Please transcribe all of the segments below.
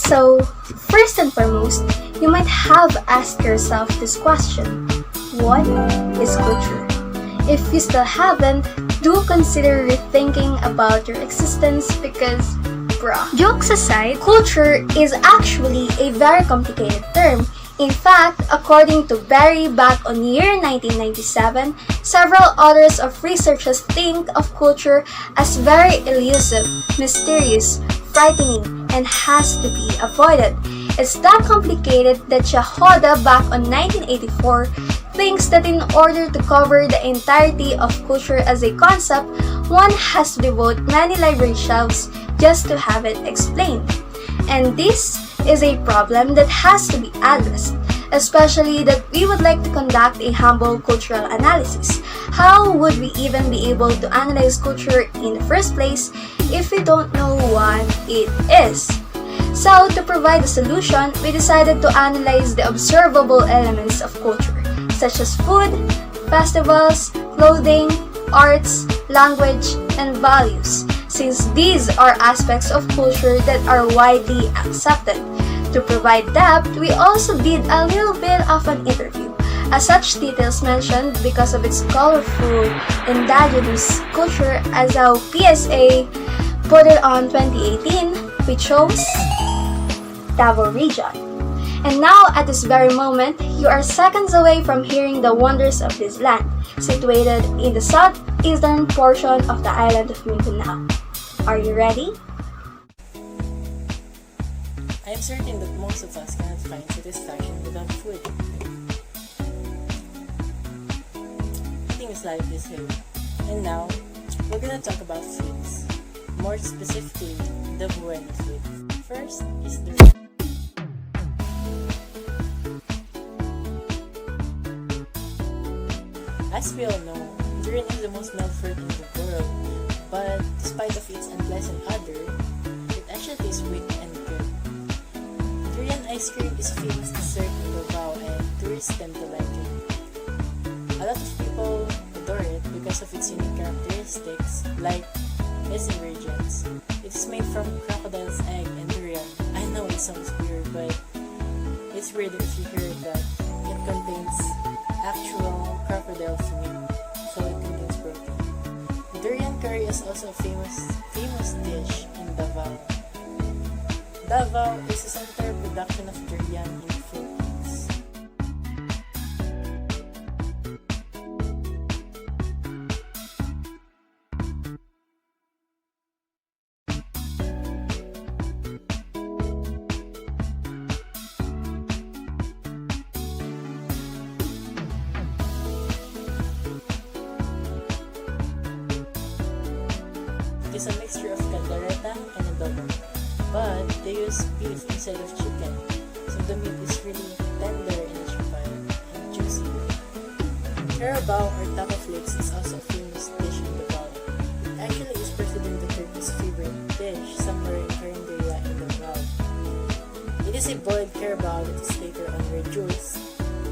So, first and foremost, you might have asked yourself this question: what is culture? If you still haven't, do consider rethinking about your existence because, bruh. Jokes aside, culture is actually a very complicated term. In fact, according to Barry back on year 1997, several authors of researchers think of culture as very elusive, mysterious, frightening, and has to be avoided. It's that complicated that Shahoda back on 1984 thinks that in order to cover the entirety of culture as a concept, one has to devote many library shelves just to have it explained. And this is a problem that has to be addressed, especially that we would like to conduct a humble cultural analysis. How would we even be able to analyze culture in the first place if we don't know what it is? So, to provide a solution, we decided to analyze the observable elements of culture, such as food, festivals, clothing, arts, language, and values, since these are aspects of culture that are widely accepted. To provide depth, we also did a little bit of an interview. As such details mentioned because of its colorful, indigenous culture, as how PSA put it on 2018, we chose Davao Region. And now, at this very moment, you are seconds away from hearing the wonders of this land, situated in the southeastern portion of the island of Mindanao. Are you ready? I am certain that most of us cannot find satisfaction without food. Eating is life, they say. And now, we're gonna talk about foods. More specifically, the Buena food. First is the As we all know, durian is the most mild fruit in the world, but despite of its unpleasant odor, it actually tastes sweet and good. Durian ice cream is a famous dessert in Davao and tourists tend to like it. A lot of people adore it because of its unique characteristics like its ingredients. It is made from crocodile's egg and durian. I know it sounds weird, but it's weirder if you hear that it contains actual crocodile's meat, so it contains protein. The durian curry is also a famous dish in Davao. Davao is a center of production of durian in the Philippines. It is a mixture of caldereta and adobo, but they use beef instead of chicken, so the meat is really tender and and juicy. Carabao or taco flakes is also a famous dish in Davao. It actually is President Duterte's favorite dish somewhere in Candelario in Davao. It is a boiled carabao that is later on reduced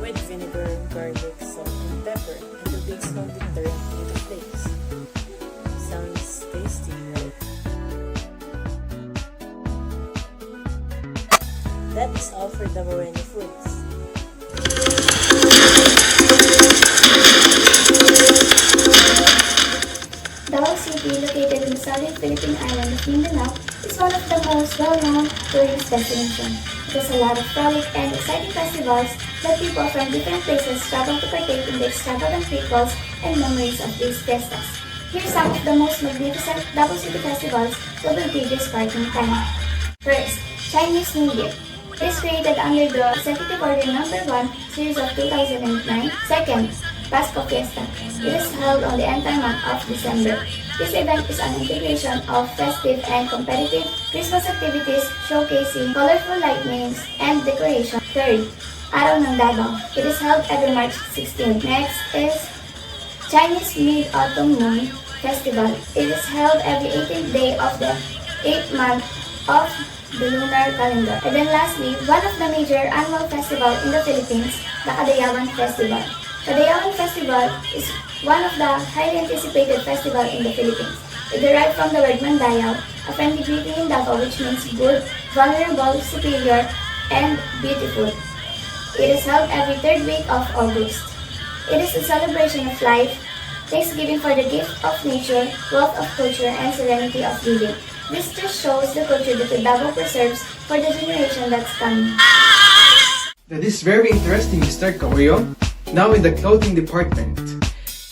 with vinegar, garlic, salt, and pepper until they slowly turn into flakes. Sounds tasty, right? That is all for the Buena foods. Davao City, located in the southern Philippine island of Mindanao, is one of the most well-known tourist destinations. It has a lot of frolic and exciting festivals that people from different places travel to partake in the extravagant rituals and memories of these fiestas. Here are some of the most magnificent Davao City festivals that will give this partying time. First, Chinese New Year. It is created under the Executive Order No. 1, Series of 2009. Second, Pasko Fiesta. It is held on the entire month of December. This event is an integration of festive and competitive Christmas activities showcasing colorful lightnings and decoration. Third, Araw ng Davao. It is held every March 16. Next is Chinese Mid-Autumn Moon Festival. It is held every 18th day of the 8th month of the lunar calendar. And then lastly, one of the major annual festivals in the Philippines, the Cagayan Festival. Cagayan Festival is one of the highly anticipated festivals in the Philippines. It derived from the word Mandayaw, a friendly greeting in Davao which means good vulnerable, superior, and beautiful. It is held every third week of August. It is a celebration of life, thanksgiving for the gift of nature, wealth of culture, and serenity of living. This just shows the culture that the Davao preserves for the generation that's coming. That is very interesting, Mr. Cauyong. Now in the clothing department.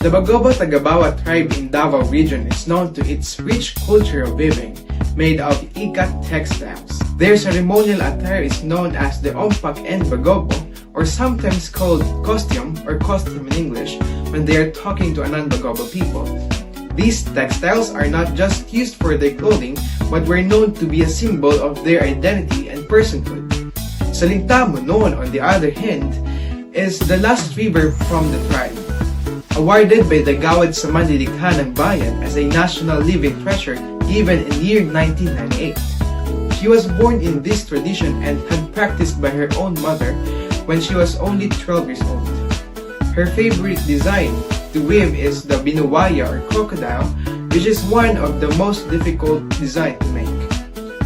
The Bagobo Tagabawa tribe in Davao Region is known to its rich culture of weaving, made of ikat textiles. Their ceremonial attire is known as the ompak and bagobo, or sometimes called costume or costume in English, when they are talking to a non-Bagobo people. These textiles are not just used for their clothing, but were known to be a symbol of their identity and personhood. Salintamo noon, on the other hand, is the last weaver from the tribe. Awarded by the Gawad sa Manlilikha ng Bayan as a national living treasure given in year 1998. She was born in this tradition and had practiced by her own mother when she was only 12 years old. Her favorite design to weave is the binuwaya or crocodile, which is one of the most difficult design to make.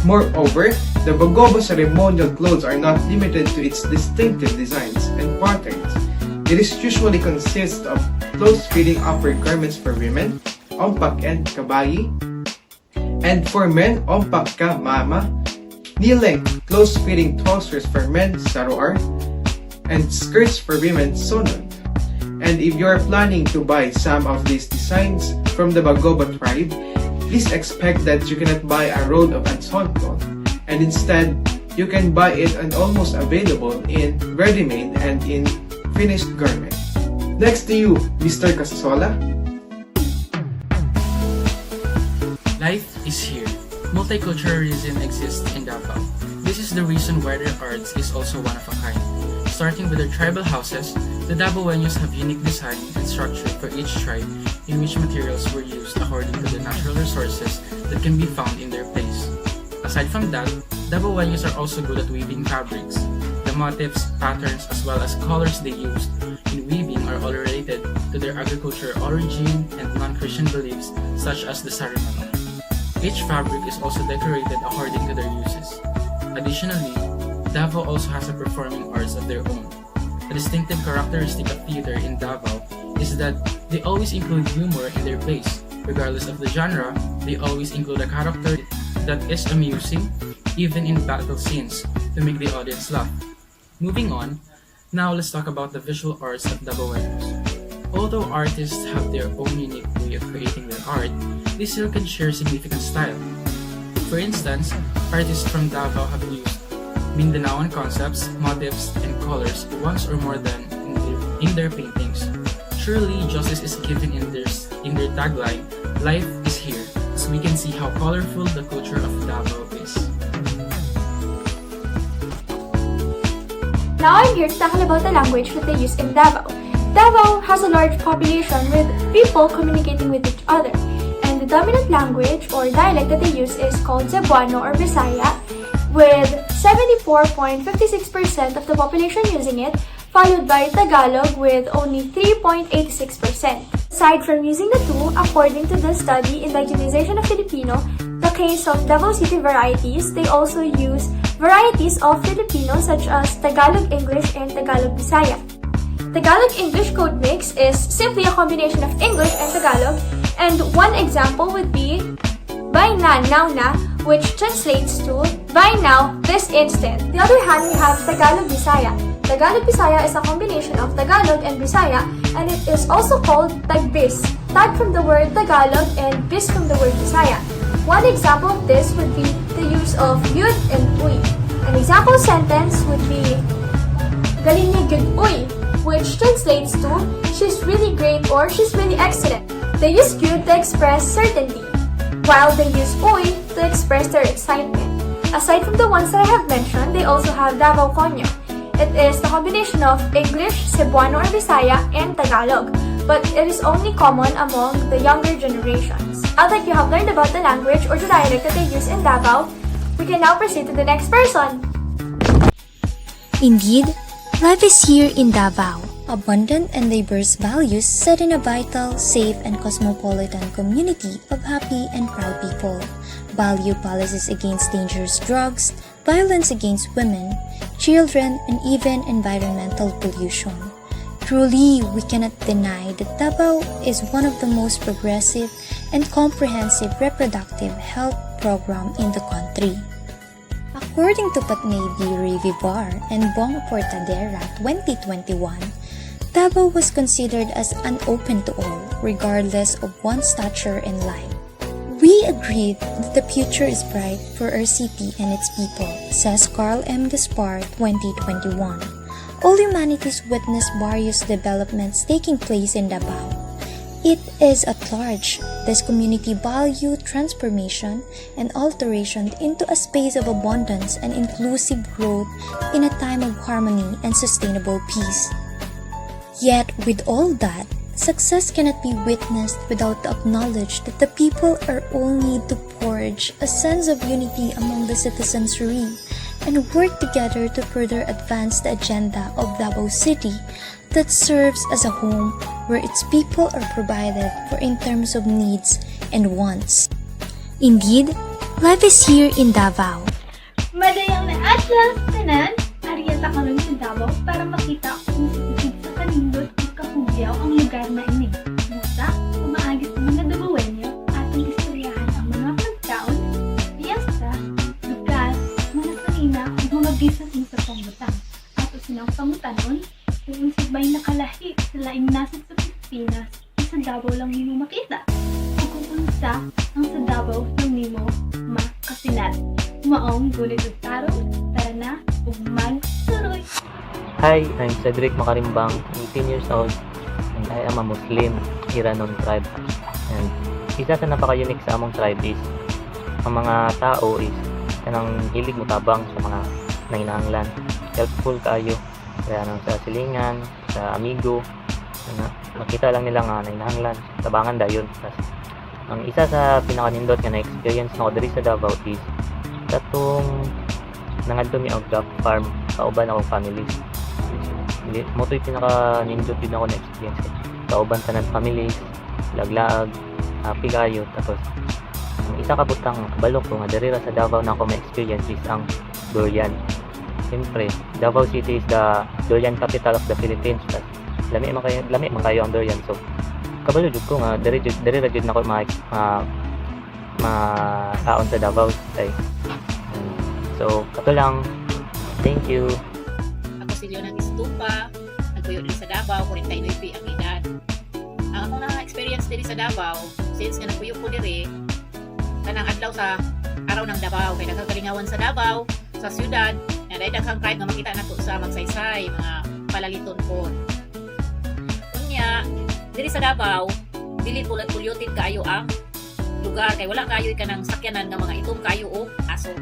Moreover, the Bagobo ceremonial clothes are not limited to its distinctive designs and patterns. It is usually consists of close-fitting upper garments for women, ompak and kabayi, and for men, ompak ka mama, knee-length close-fitting trousers for men, saroar, and skirts for women, sonod. And if you are planning to buy some of these designs from the Bagobo tribe, please expect that you cannot buy a roll of unsewn cloth, and instead, you can buy it and almost available in ready-made and in finished garment. Next to you, Mr. Casasola. Life is here. Multiculturalism exists in Davao. This is the reason why their arts is also one of a kind. Starting with their tribal houses, the Davaoenos have unique design and structure for each tribe in which materials were used according to the natural resources that can be found in their place. Aside from that, Davaoenos are also good at weaving fabrics. The motifs, patterns, as well as colors they used in weaving are all related to their agricultural origin and non-Christian beliefs such as the ceremony. Each fabric is also decorated according to their uses. Additionally, Davao also has a performing arts of their own. A distinctive characteristic of theater in Davao is that they always include humor in their plays. Regardless of the genre, they always include a character that is amusing, even in battle scenes, to make the audience laugh. Moving on, now let's talk about the visual arts of Davaoenos. Although artists have their own unique way of creating their art, they still can share significant style. For instance, artists from Davao have used Mindanaoan concepts, motifs, and colors once or more than in their paintings. Surely, justice is given in their tagline, "Life is here," so we can see how colorful the culture of Davao is. Now I'm here to tackle about the language that they use in Davao. Davao has a large population with people communicating with each other, and the dominant language or dialect that they use is called Cebuano or Bisaya, with 74.56% of the population using it, followed by Tagalog with only 3.86%. Aside from using the two, according to the study Indigenization of Filipino, the case of Davao City varieties, they also use varieties of Filipino such as Tagalog English and Tagalog Bisaya. Tagalog English code mix is simply a combination of English and Tagalog, and one example would be "By na, now na," which translates to "By now, this instant." The other hand, we have Tagalog Bisaya. Tagalog Bisaya is a combination of Tagalog and Bisaya, and it is also called Tagbis, tag from the word Tagalog and bis from the word Bisaya. One example of this would be the use of yud and uy. An example sentence would be "Galing niya gyud uy," which translates to "She's really great" or "She's really excellent." They use gyud to express certainty, while they use uy to express their excitement. Aside from the ones that I have mentioned, they also have Davao Cauyong. It is the combination of English, Cebuano or Bisaya, and Tagalog, but it is only common among the younger generations. Now that you have learned about the language or the dialect that they use in Davao, we can now proceed to the next person. Indeed, life is here in Davao. Abundant and diverse values set in a vital, safe, and cosmopolitan community of happy and proud people. Value policies against dangerous drugs, violence against women, children, and even environmental pollution. Truly, we cannot deny that Davao is one of the most progressive and comprehensive reproductive health program in the country. According to Patnay B. Revivar and Bong Portadera 2021, Davao was considered as an open to all, regardless of one's stature in life. We agree that the future is bright for our city and its people, says Carl M. Gaspar 2021. All humanities witness various developments taking place in Davao. It is at large. This community value transformation and alteration into a space of abundance and inclusive growth in a time of harmony and sustainable peace. Yet, with all that, success cannot be witnessed without the acknowledge that the people are all need to forge a sense of unity among the citizenry and work together to further advance the agenda of Davao City that serves as a home where its people are provided for in terms of needs and wants. Indeed, life is here in Davao. Madayang na atlas, tanan, ariyata ka rin sa Davao para makita kung sitigid sa kanindot at kahugyaw ang lugar na ini. Busa, umaagis ang mga Davaoenyo atong istoryahan ang mga pagkaon, piyesta, lugar, mga sarina ug mga business sa pangutang. Ato silang pangutanon, kung sabay nakalahi sa laing nasod sa Pilipinas, sa Davao lang nimo makita. Kung unsa ang sa Davao lang nimo makasinat. Maong gunit ug tarong, tara na, ug magsuroy. Hi, I'm Cedric Makarimbang, 18 years old, and I am a Muslim Iranon tribe. And isa sa napaka-unique sa among tribe is ang mga tao is kanang hilig mutabang sa mga nanginahanglan. Helpful kaayo. Kaya nang sa silingan, sa amigo, makita lang nila nga nanginahanglan, tabangan dayon. Ang isa sa pinakanindot nga na-experience na ko diri sa Davao is katong nangadto mi og duck farm kauban akong family. Mo to'y pinaka-nindot din ako na experience. Kauban tanan families, laglaag, happy kayo. Tapos ang isa ka butang balok ko nga diri ra sa Davao na ako ma-experience is ang durian. Siyempre, Davao City is the durian capital of the Philippines. Lami man kayo ang durian. So, kabalo jud ko nga diri ra jud nako taon sa Davao City. So, kato lang. Thank you. Ako si Leon ng Estupa, nagpuyo din sa Davao, 49 ang edad. Ang akong na-experience din sa Davao, since nga nagpuyo ko diri, kanang adlaw sa araw ng Davao, kaya nagkakalingawan sa Davao, sa syudad, na dahil daghang crime nga makita nato sa magsaysay, mga palaliton po. Kunya, diri sa Davao, dili polluted kaayo ang lugar, kay wala kaayo kanang sakyanan nga mga itong kayo o aso.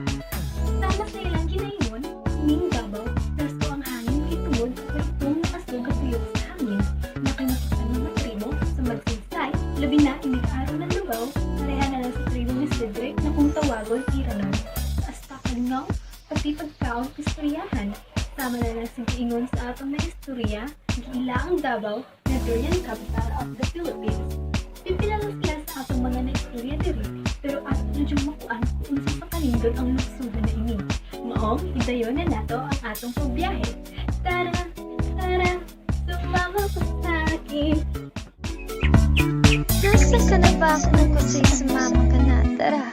Sana sa ilang ginayon, ning Davao, dasto ang hangin itungod o itong nakasog at tuyok sa hangin. Nakimakita ng mga tribo sa magsaysay, labi na inag-araw ng Davao, pareha na lang sa tribo ni Cedric na kung tawagon iranon. Hasta kalingaw, pati pagkaon istoryahan. Sama na lang ingon sa atong na istorya, giila ang Davao na durian capital of the Philippines. Pipila lang sila sa atong mga na-istorya diri, pero ato na diyong makuan kung unsa pa kanindot ang luksugan na ini. Maong, hidayon na nato ang atong pagbiyahe. Tara, tara, sumama ko sa akin. Nasa ka na ba kung sa'y sumama ka na? Tara.